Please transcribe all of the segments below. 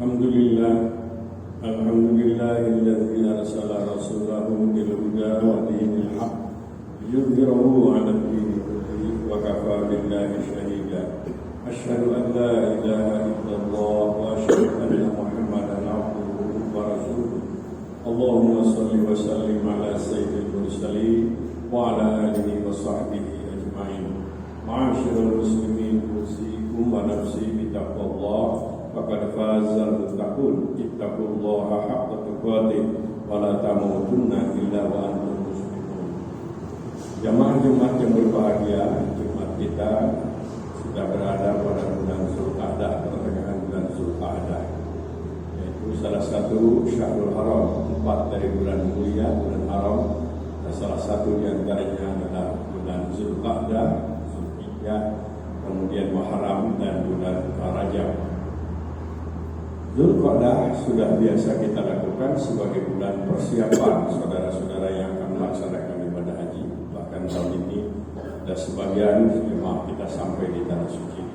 Alhamdulillah, alhamdulillahilladzi arsala rasulahu bil huda wa dinil haqq liyudhhirahu 'ala ad-dini kullihi wa kafaa billahi shahida. Asyhadu an la ilaha illallah wa asyhadu anna Muhammadan 'abduhu wa rasuluh. Allahumma shalli wa sallim 'ala sayyidil mursalin wa 'ala alihi wa sahbihi ajma'in. Ma'asyiral muslimin, usikum wa nafsi bi taqwallah. Faqad fazal muttaqun, ittaqullaha haqqa tuqatih wa la tamutunna illa wa antum muslimun. Jamaah Jumat yang berbahagia, Jumat kita sudah berada pada bulan Zulqa'dah, pertengahan bulan Zulqa'dah, yaitu salah satu Syahrul Haram, 4 dari bulan mulia, bulan haram, dan salah satu di antaranya adalah bulan Zulqa'dah, Zulhijjah, kemudian Muharram dan bulan Rajab. Zulqa'dah sudah biasa kita lakukan sebagai bulan persiapan saudara-saudara yang akan melaksanakan ibadah haji. Bahkan tahun ini ada sebagian jemaah kita sampai di Tanah Suci.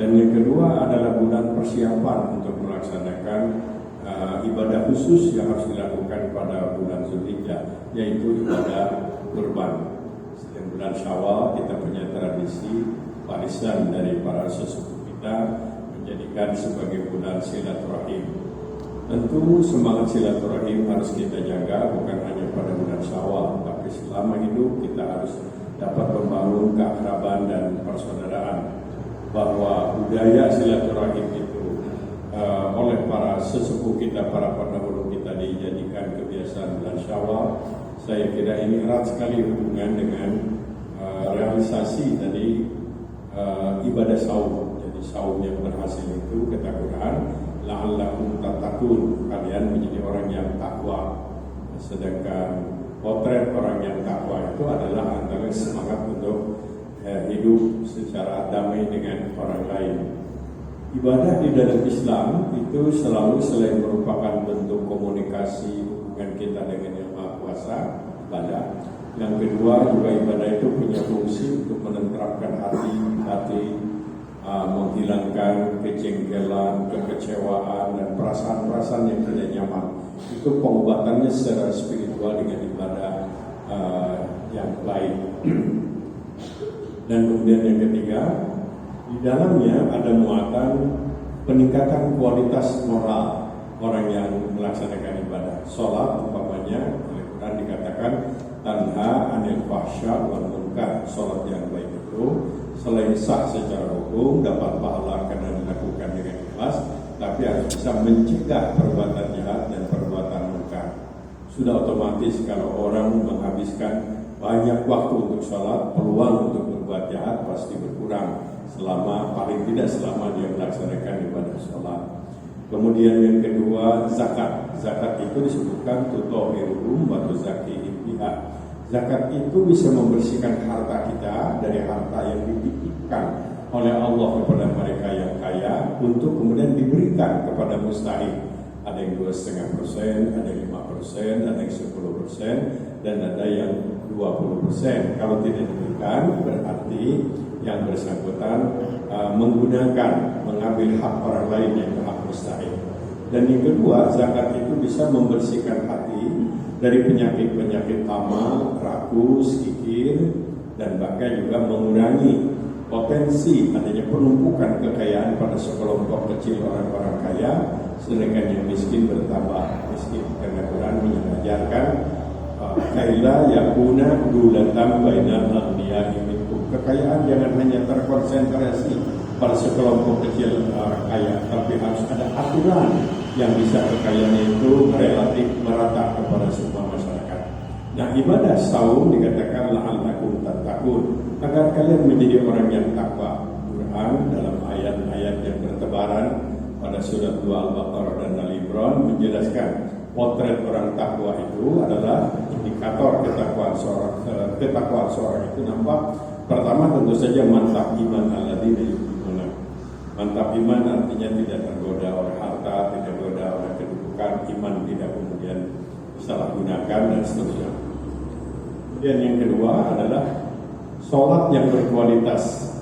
Dan yang kedua adalah bulan persiapan untuk melaksanakan ibadah khusus yang harus dilakukan pada bulan Zulhijjah, yaitu ibadah kurban. Setiap bulan Syawal kita punya tradisi warisan dari para sesepuh kita menjadikan sebagai bulan silaturahim. Tentu semangat silaturahim harus kita jaga, bukan hanya pada bulan Syawal, tapi selama hidup kita harus dapat membangun keakraban dan persaudaraan. Bahwa budaya silaturahim itu oleh para sesepuh kita, para pendahulu kita dijadikan kebiasaan bulan Syawal. Saya kira ini erat sekali hubungan dengan realisasi dari ibadah saum. Saum yang berhasil itu kata Quran, la'allakum tattaqun, kalian menjadi orang yang takwa. Sedangkan potret orang yang takwa itu adalah antara semangat untuk hidup secara damai dengan orang lain. Ibadah di dalam Islam itu selalu selain merupakan bentuk komunikasi hubungan kita dengan Yang Maha Kuasa, ibadah. Yang kedua juga ibadah itu punya fungsi untuk menenteramkan hati, menghilangkan kejengkelan, kekecewaan, dan perasaan-perasaan yang tidak nyaman. Itu pengobatannya secara spiritual dengan ibadah yang baik. Dan kemudian yang ketiga, di dalamnya ada muatan peningkatan kualitas moral orang yang melaksanakan ibadah. Sholat umpamanya, oleh Quran dikatakan tanha anil fahsya wal munkar. Sholat yang baik itu selain sah secara hukum, dapat pahala karena dilakukan dengan ikhlas, tapi harus bisa mencegah perbuatan jahat dan perbuatan munkar. Sudah otomatis kalau orang menghabiskan banyak waktu untuk sholat, peluang untuk berbuat jahat pasti berkurang, paling tidak selama dia melaksanakan ibadah sholat. Kemudian yang kedua, zakat. Zakat itu disebutkan tutohiruhum wa tuzakihim biha. Zakat itu bisa membersihkan harta kita dari harta yang dititipkan oleh Allah kepada mereka yang kaya untuk kemudian diberikan kepada mustahik. Ada yang 2,5%, ada yang 5%, ada yang 10%, dan ada yang 20%. Kalau tidak diberikan berarti yang bersangkutan mengambil hak orang lain yang hak mustahik. Dan yang kedua, zakat itu bisa membersihkan hati dari penyakit-penyakit hama, rakus, kikir, dan bahkan juga mengurangi potensi adanya penumpukan kekayaan pada sekelompok kecil orang-orang kaya, sedangkan yang miskin bertambah miskin. Karena Quran mengajarkan kaila yakuna dulatan bainal aghniya'i minkum. Kekayaan jangan hanya terkonsentrasi pada sekelompok kecil orang kaya, tapi harus ada aturan yang bisa kekayaannya itu relatif merata kepada semua masyarakat. Nah, ibadah saum dikatakan la'allakum tattaqun, agar kalian menjadi orang yang takwa. Quran dalam ayat-ayat yang bertebaran pada surat 2 Al-Baqarah dan Al-Imran menjelaskan potret orang takwa itu adalah indikator ketakwaan seorang itu nampak. Pertama tentu saja mantap iman alladzina yu'minuna. Mantap iman artinya tidak tergoda oleh harta, tidak tergoda oleh kedudukan, iman tidak kemudian disalahgunakan dan seterusnya. Kemudian yang kedua adalah sholat yang berkualitas.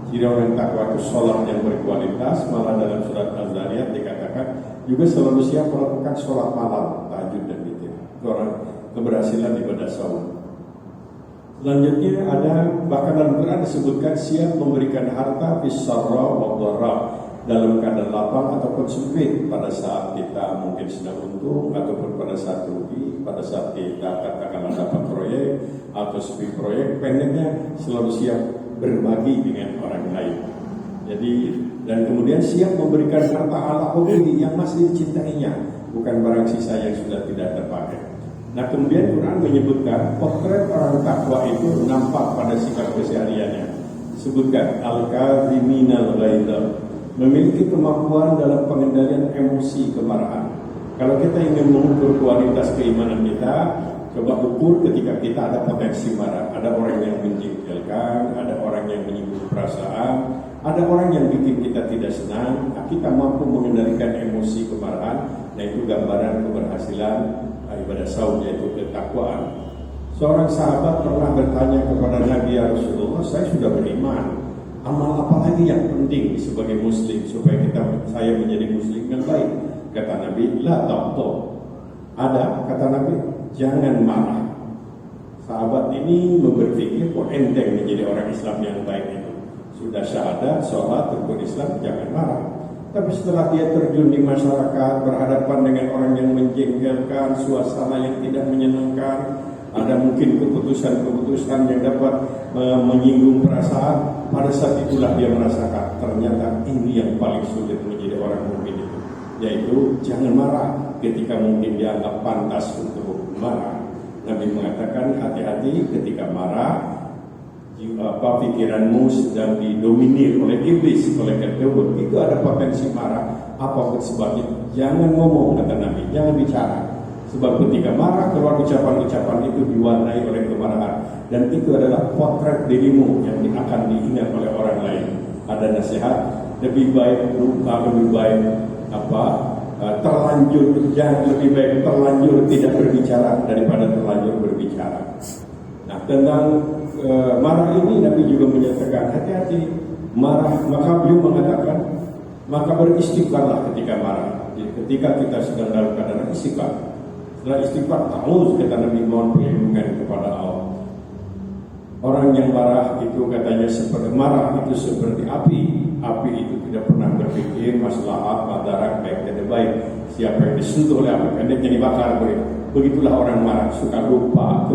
Jadi orang takwa itu sholat yang berkualitas. Malah dalam surat Az-Zariyat dikatakan juga selalu siap melakukan sholat malam, tahajud dan witir. Itu orang keberhasilan ibadah saum. Selanjutnya ada, bahkan dalam Quran disebutkan siap memberikan harta fisarra wa dharra, dalam keadaan lapang ataupun sempit, pada saat kita mungkin sedang untung ataupun pada saat rugi, pada saat kita katakanlah dapat proyek atau sepi proyek, pendeknya selalu siap berbagi dengan orang lain. Jadi, dan kemudian siap memberikan harta ala hobi yang masih dicintainya, bukan barang sisa yang sudah tidak terpakai. Nah, kemudian Quran menyebutkan potret orang takwa itu nampak pada sikap kesehariannya. Disebutkan al-kadhiminal ghaidha, memiliki kemampuan dalam pengendalian emosi kemarahan. Kalau kita ingin mengukur kualitas keimanan kita, coba ukur ketika kita ada potensi marah. Ada orang yang menjengkelkan, ada orang yang menyinggung perasaan, ada orang yang bikin kita tidak senang. Kita mampu mengendalikan emosi kemarahan. Nah, itu gambaran keberhasilan ibadah saum, yaitu ketakwaan. Seorang sahabat pernah bertanya kepada Nabi, ya Rasulullah, saya sudah beriman, amal apa lagi yang penting sebagai muslim supaya saya menjadi muslim yang baik? Kata Nabi, la taqtu. Ada, kata Nabi, jangan marah. Sahabat ini berpikir kok enteng menjadi orang Islam yang baik itu. Sudah syahadat, sholat, rukun Islam, jangan marah. Tapi setelah dia terjun di masyarakat, berhadapan dengan orang yang menjengkelkan, suasana yang tidak menyenangkan, ada mungkin keputusan-keputusan yang dapat menyinggung perasaan, pada saat itulah dia merasakan ternyata ini yang paling sulit menjadi orang mukmin itu, yaitu jangan marah ketika mungkin dianggap pantas untuk marah. Nabi mengatakan hati-hati ketika marah, pikiranmu sedang didominir oleh iblis, oleh kedua, itu ada potensi marah. Apapun sebabnya, jangan ngomong, kata Nabi, jangan bicara. Sebab ketika marah, keluar ucapan-ucapan itu diwarnai oleh kemarahan, dan itu adalah potret dirimu yang akan diingat oleh orang lain. Ada nasihat, lebih baik lupa, lebih baik terlanjur, jangan, lebih baik terlanjur tidak berbicara daripada terlanjur berbicara. Nah, tentang marah ini Nabi juga menyatakan hati-hati marah. Maka beliau mengatakan, maka beristighfarlah ketika marah. Jadi, ketika kita sedang dalam keadaan istighfar, setelah istighfar, ta'awuz, kata Nabi, mohon perlindungan kepada Allah. Orang yang marah itu katanya seperti marah itu seperti api. Api itu tidak pernah berpikir maslahat, madarat, baik dan baik. Siapa yang disentuh oleh api pendeknya dibakar. Begitulah orang marah, suka lupa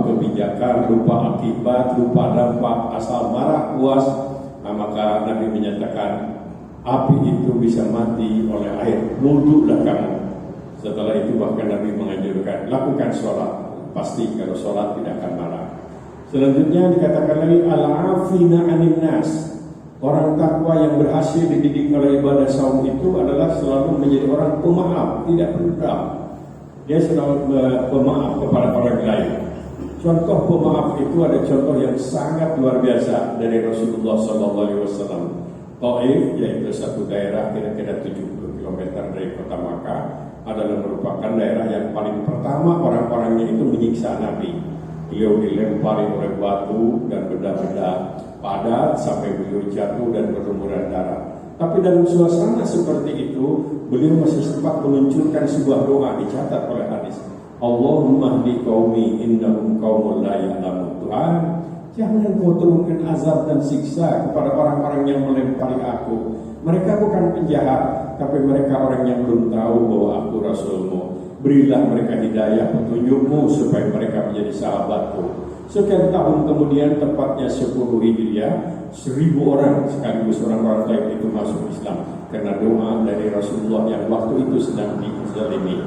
kebijakan, lupa akibat, lupa dampak, asal marah puas. Nah, maka Nabi menyatakan api itu bisa mati oleh air. Wudhulah kamu. Setelah itu bahkan Nabi menganjurkan lakukan sholat. Pasti kalau sholat tidak akan marah. Selanjutnya dikatakan lagi al-afina anin nas. Orang takwa yang berhasil dididik oleh ibadah saum itu adalah selalu menjadi orang pemaaf, tidak pendam. Dia selalu pemaaf kepada orang lain. Contoh pemaaf itu ada contoh yang sangat luar biasa dari Rasulullah SAW. Taif, yaitu satu daerah kira-kira 70 km dari kota Makkah, adalah merupakan daerah yang paling pertama orang-orangnya itu menyiksa Nabi. Beliau dilempari oleh batu dan benda-benda padat sampai beliau jatuh dan berlumuran darah. Tapi dalam suasana seperti itu, beliau masih sempat meluncurkan sebuah doa, dicatat oleh hadis. Allahumma hdi qaumi innahum qaumul la ya'lamun. Tuhan, jangan kau turunkan azab dan siksa kepada orang-orang yang melempari aku. Mereka bukan penjahat, tapi mereka orang yang belum tahu bahwa aku Rasulmu. Berilah mereka hidayah petunjukmu supaya mereka menjadi sahabatku. Sekian tahun kemudian, tepatnya 10 Hijriah, 1000 orang sekaligus orang-orang Taif itu masuk Islam karena doa dari Rasulullah yang waktu itu sedang dizalimi.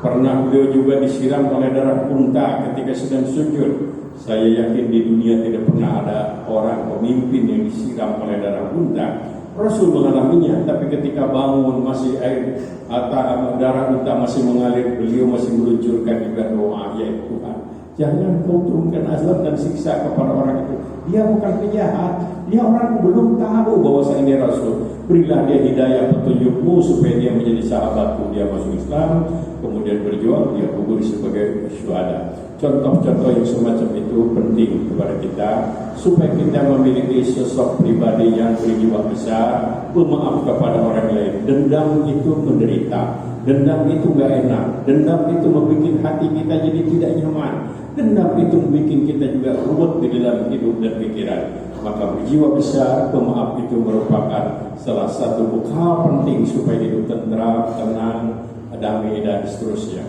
Pernah beliau juga disiram oleh darah unta ketika sedang sujud. Saya yakin di dunia tidak pernah ada orang pemimpin yang disiram oleh darah unta. Rasul mengalaminya, tapi ketika bangun masih air atau darah unta masih mengalir, beliau masih meluncurkan juga doa, ya Tuhan, jangan kau turunkan azab dan siksa kepada orang itu. Dia bukan penjahat, dia orang belum tahu bahwa saya ini Rasul. Berilah dia hidayah petunjukmu supaya dia menjadi sahabatku, dia masuk Islam, kemudian berjuang, dia gugur sebagai syuhada. Contoh-contoh yang semacam itu penting kepada kita, supaya kita memiliki sosok pribadi yang berjiwa besar, pemaaf kepada orang lain. Dendam itu menderita, dendam itu gak enak, dendam itu membuat hati kita jadi tidak nyaman, dendam itu membuat kita juga ruwet di dalam hidup dan pikiran. Maka berjiwa besar, pemaaf itu merupakan salah satu bekal penting supaya hidup tentram, tenang, damai dan seterusnya.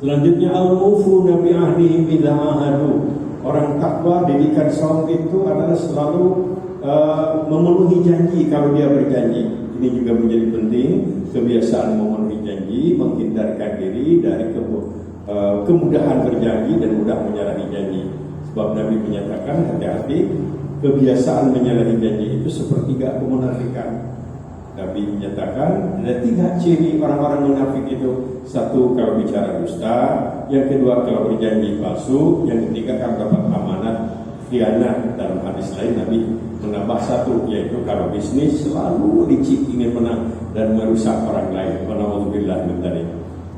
Selanjutnya al-mufuna bi ahdihim idza ahadu. Orang takwa didikan saum itu adalah selalu memenuhi janji kalau dia berjanji. Ini juga menjadi penting, kebiasaan memenuhi janji, menghindarkan diri dari kemudahan berjanji dan mudah menyalahi janji. Sebab Nabi menyatakan hati-hati, kebiasaan menyalahi janji itu sepertiga kemunafikan. Nabi menyatakan ada 3 ciri orang-orang munafik itu. 1, kalau bicara dusta. Yang kedua, kalau berjanji palsu. Yang ketiga, kalau dapat amanat khianat. Dalam hadis lain Nabi menambah 1, yaitu kalau bisnis selalu licik ingin menang dan merusak orang lain. Wallahu-billah min dzalik.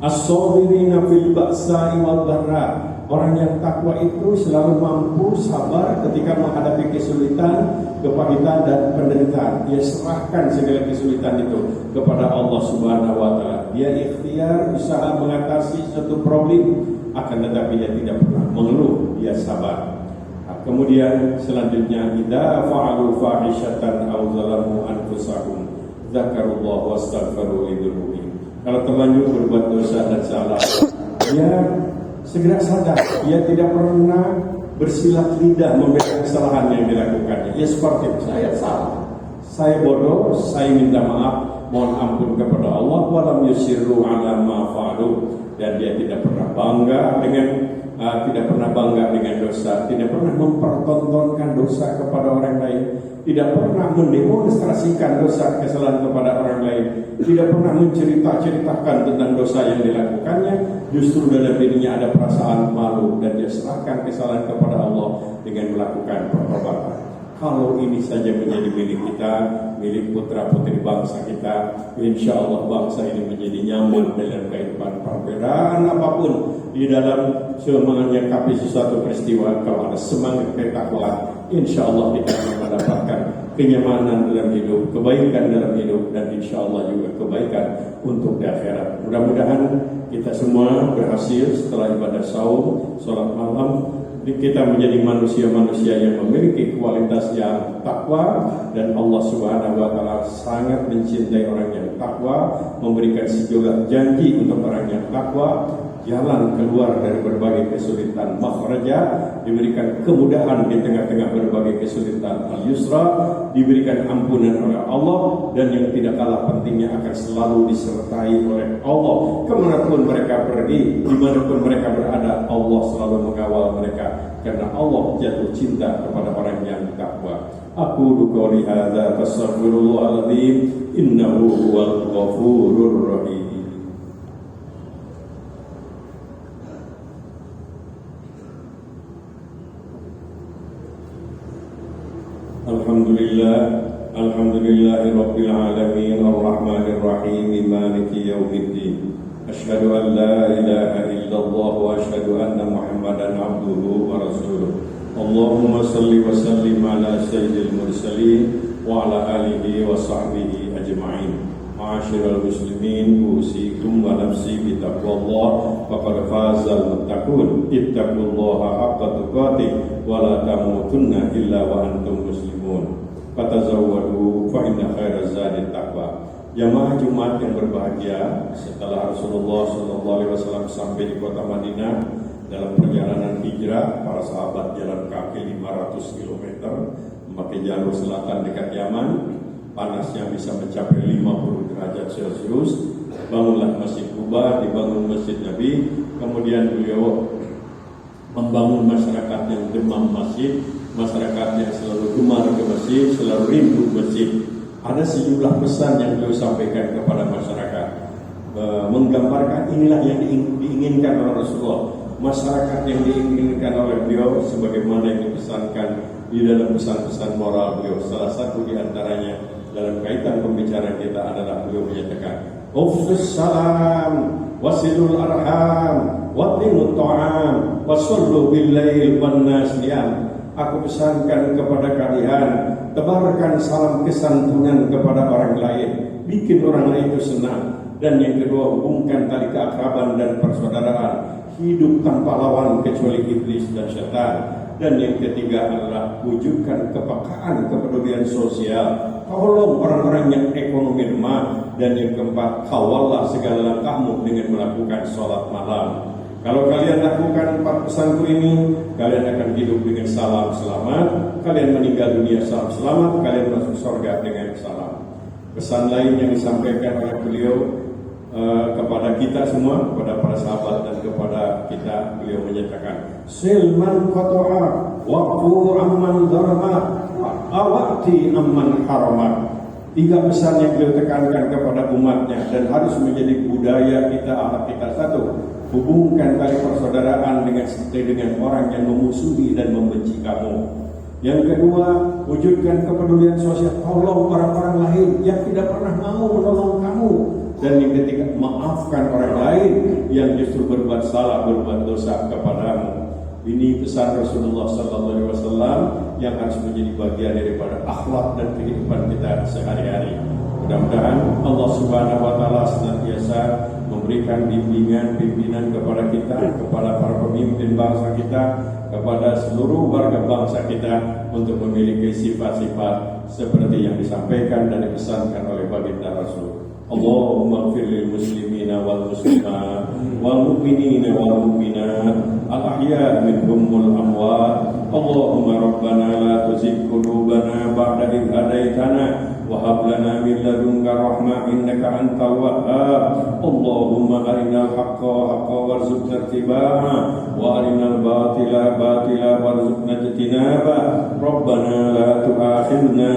As-sabirina fil ba'sa'i wal dharra. Orang yang takwa itu selalu mampu sabar ketika menghadapi kesulitan, kepahitan dan penderitaan. Dia serahkan segala kesulitan itu kepada Allah Subhanahu wa taala. Dia ikhtiar usaha mengatasi suatu problem, akan tetapi dia tidak pernah mengeluh, dia sabar. Kemudian selanjutnya, idza fa'alu fahishatan aw zalamu anfusahum dzakarullaha wastaghfiru lidzunubihim. Kalau terlanjur berbuat dosa dan salah, dia segera sadar, ia tidak pernah bersilat lidah membela kesalahan yang dilakukannya. Ia seperti, saya salah, saya bodoh, saya minta maaf, mohon ampun kepada Allah. Walam yusirru ala ma fa'alu. Dan dia tidak pernah bangga dengan dosa, tidak pernah mempertontonkan dosa kepada orang lain, tidak pernah mendemonstrasikan dosa kesalahan kepada orang lain, tidak pernah menceritakan tentang dosa yang dilakukannya. Justru dalam dirinya ada perasaan malu dan dia serahkan kesalahan kepada Allah dengan melakukan pertobatan. Kalau ini saja menjadi milik kita, milik putra-putri bangsa kita, insya Allah bangsa ini menjadi nyaman dalam kehidupan. Perbedaan apapun di dalam menyikapi sesuatu peristiwa, kalau ada semangat ketakwaan, insya Allah kita akan mendapatkan kenyamanan dalam hidup, kebaikan dalam hidup, dan insya Allah juga kebaikan untuk di akhirat. Mudah-mudahan kita semua berhasil setelah ibadah saum, sholat malam, kita menjadi manusia-manusia yang memiliki kualitas yang takwa, dan Allah Subhanahu wa taala sangat mencintai orang yang takwa, memberikan sejumlah janji untuk orang yang takwa, jalan keluar dari berbagai kesulitan, makhraja, diberikan kemudahan di tengah-tengah berbagai kesulitan, al-yusra, diberikan ampunan oleh Allah, dan yang tidak kalah pentingnya akan selalu disertai oleh Allah. Kemanapun mereka pergi, dimanapun mereka berada, Allah selalu mengawal mereka, karena Allah jatuh cinta kepada orang yang takwa. Aku qouli hadza fastaghfirullahaladzim, innahu huwal ghafurur rahim. Alhamdulillahi rabbil alamin, arrahmanir rahim, maliki yaumiddin. Asyhadu an la ilaha illallah wa asyhadu anna Muhammadan abduhu wa rasuluh. Allahumma salli wa sallim ala sayyidil mursalin wa ala alihi wa sahbihi ajma'in. Ma'asyiral muslimin, usikum wa nafsi bi taqwallah, faqad fazal muttaqun. Ittaqullaha haqqa tuqatih wa la tamutunna illa wa antum muslimun. Fatazawwadu fa inna khairaz zadi taqwa. Jamaah Jumat yang berbahagia, setelah Rasulullah SAW sampai di kota Madinah dalam perjalanan hijrah, para sahabat jalan kaki 500 km memakai jalur selatan dekat Yaman. Panasnya bisa mencapai 50 derajat Celcius. Bangunlah Masjid Quba, dibangun Masjid Nabi. Kemudian beliau membangun masyarakat yang demam masjid, masyarakat yang selalu gemar ke masjid, selalu rindu masjid. Ada sejumlah pesan yang beliau sampaikan kepada masyarakat, menggambarkan inilah yang diinginkan oleh Rasulullah, masyarakat yang diinginkan oleh beliau, sebagaimana yang dipesankan di dalam pesan-pesan moral beliau. Salah satu di antaranya, dalam kaitan pembicaraan kita adalah beliau menyatakan ufsus salam wasilul arham watimut ta'am wasallu bil lail wan nas niyam. Aku pesankan kepada kalian, tebarkan salam kesantunan kepada orang lain, bikin orang lain itu senang. Dan yang kedua, hubungkan tali keakraban dan persaudaraan, hidup tanpa lawan kecuali iblis dan syaitan. Dan yang ketiga adalah wujudkan kepekaan, kepedulian sosial, tolong orang-orang yang ekonomi lemah. Dan yang keempat, kawallah segala langkahmu dengan melakukan sholat malam. Kalau kalian lakukan 4 pesanku ini, kalian akan hidup dengan salam selamat, kalian meninggal dunia salam selamat, kalian masuk surga dengan salam. Pesan lain yang disampaikan oleh beliau kepada kita semua, kepada para sahabat dan kepada kita, beliau menyatakan silman qata'a waqfu amman dharma awati amman harama. 3 pesan yang beliau tekankan kepada umatnya dan harus menjadi budaya kita, akhlak kita. 1, hubungkan tali persaudaraan dengan orang yang memusuhi dan membenci kamu. Yang kedua, wujudkan kepedulian sosial, tolong orang-orang lain yang tidak pernah mau menolong kamu. Dan yang ketiga, maafkan orang lain yang justru berbuat salah, berbuat dosa kepadamu. Ini pesan Rasulullah SAW yang harus menjadi bagian daripada akhlak dan kehidupan kita sehari-hari. Mudah-mudahan Allah Subhanahu wa Ta'ala senantiasa memberikan bimbingan, pimpinan kepada kita, kepada para pemimpin bangsa kita, kepada seluruh warga bangsa kita untuk memiliki sifat-sifat seperti yang disampaikan dan dipesankan oleh baginda Rasul. Allahumma ighfir lil muslimina wal muslimat wal mu'minina wal mu'minat al ahya' minhum wal amwat. Allahumma rabbana la tuzigh qulubana ba'da idh hadaytana wa hab lana min ladunka rahmah innaka antal wahhab. Allahumma arinal haqqa haqqan warzuqna ittiba'ah wa arinal batila batila warzuqna ijtinabah. Rabbana la tu'akhidhna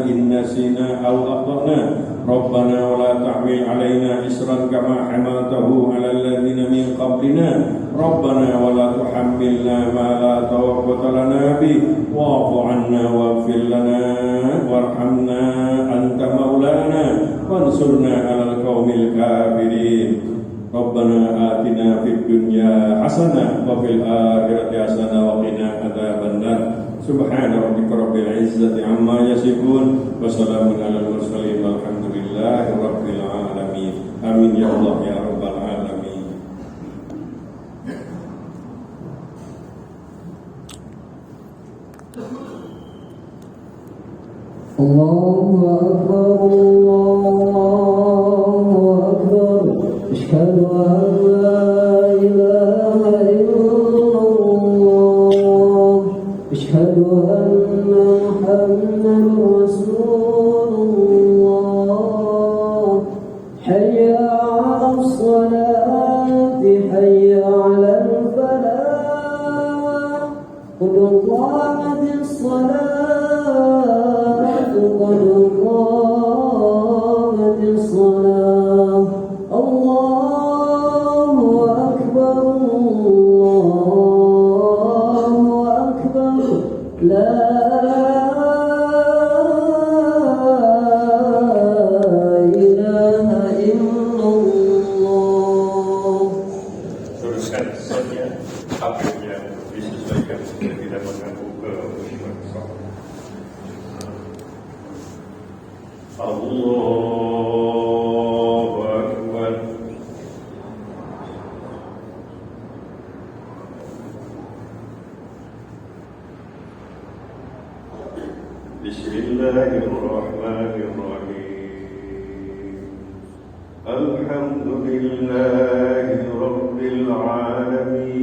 in nasina aw akhtana. Rabbana wa la tahmil 'alaina isran kama hamaltahu 'alal ladzina min qablina. Rabbana wa la tuhammilna ma la taqata lana bih wa'fu 'anna waghfir lana warhamna anta maulana wansurna 'alal qaumil kafirin. Rabbana atina fid dunya hasanah wa fil akhirati hasanah wa qina adzabannar. Subhana rabbika rabbil izzati amma yasifun wa salamun 'alal mursalin walhamdulillahi rabbil alamin. Amin ya Allah ya rabbal alamin. Allahu akbar, Allahu akbar. Asyhadu an la ilaha illallah. Asyhadu anna Muhammadan Rasulullah. Hayya 'alas salati, hayya 'alal falah. Qad qamatis salat, قد قامت الصلاة. الله أكبر، الله أكبر. لا إله إلا الله. Teruskan saja apa yang disesuaikan supaya tidak mengganggu kemusyikan sholat. Allahu Akbar. Bismillahirrahmanirrahim. Alhamdulillahi Rabbil alamin.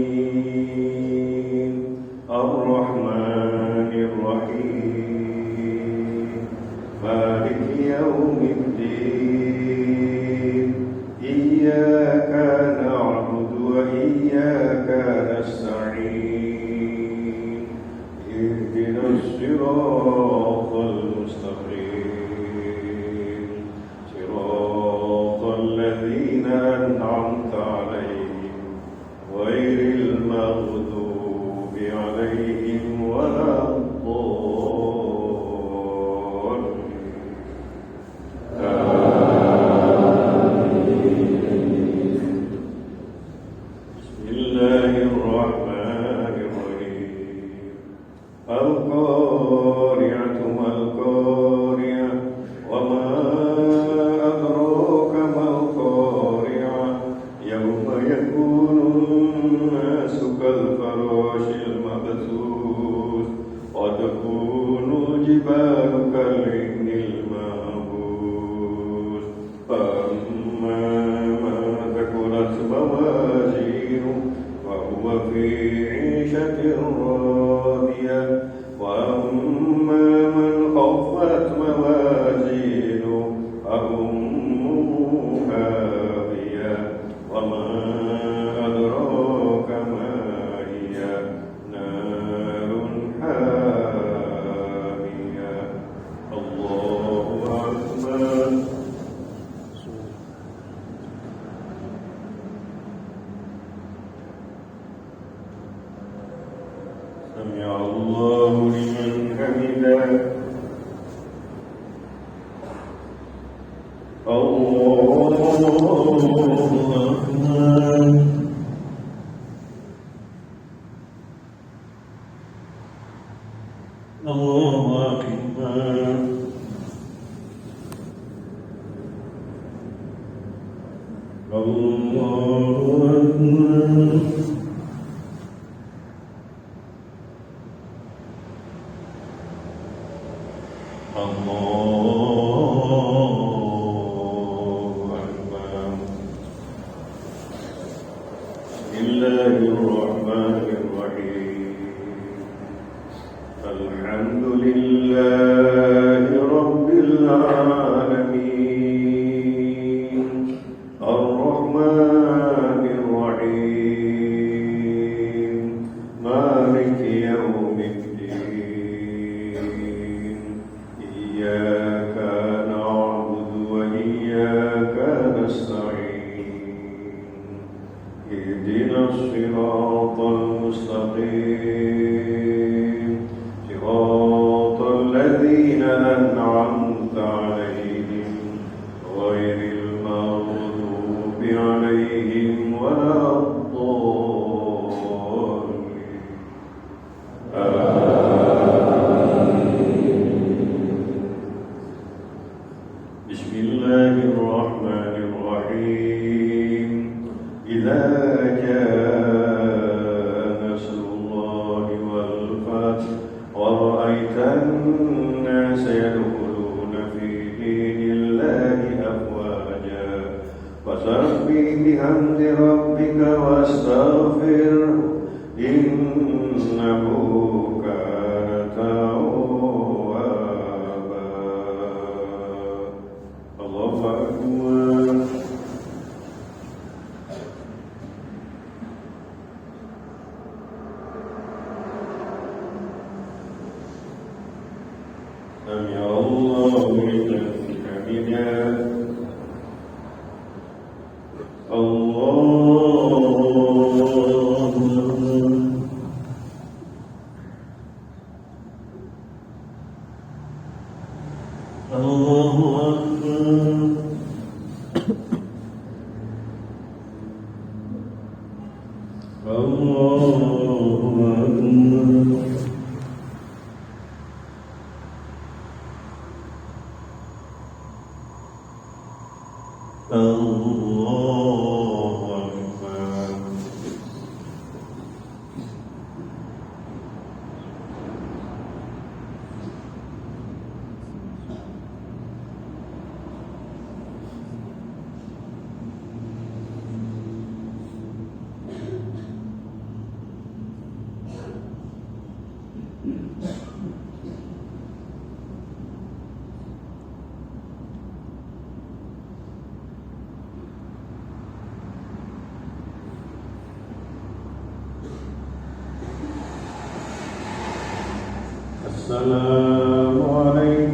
Ar-Rahmanir-Rahim. Maliki yaumiddin. Iyyaka na'budu wa iyyaka nasta'in. Ihdinas siratal mustaqim. Siratal ladzina an'amta 'alaihim ghairil maghdubi 'alaihim waladdallin. في عيشة راضية وأما من خفت موازينه فأمه هاوية وما أدراك ما هي نار حامية الله أكبر سمع الله لمن حمده الله أكبر الله أكبر الله أكبر بسم الله الرحمن الرحيم الحمد لله رب العالمين الرحمن الرحيم مالك يوم الدين إياك نعبد وإياك نستعين اهدنا الصراط المستقيم صراط الذين أنعمت عليهم غير المغضوب عليهم ولا الضالين بسم الله الرحمن الرحيم إذا جاء نصر الله والفتح ورأيت الناس يدخلون في دين الله أفواجا فسبح بحمد ربك واستغفره إنه كان توابا الله أكبر سمع الله لمن حمده الله أكبر الله أكبر الله أكبر الله أكبر السلام عليكم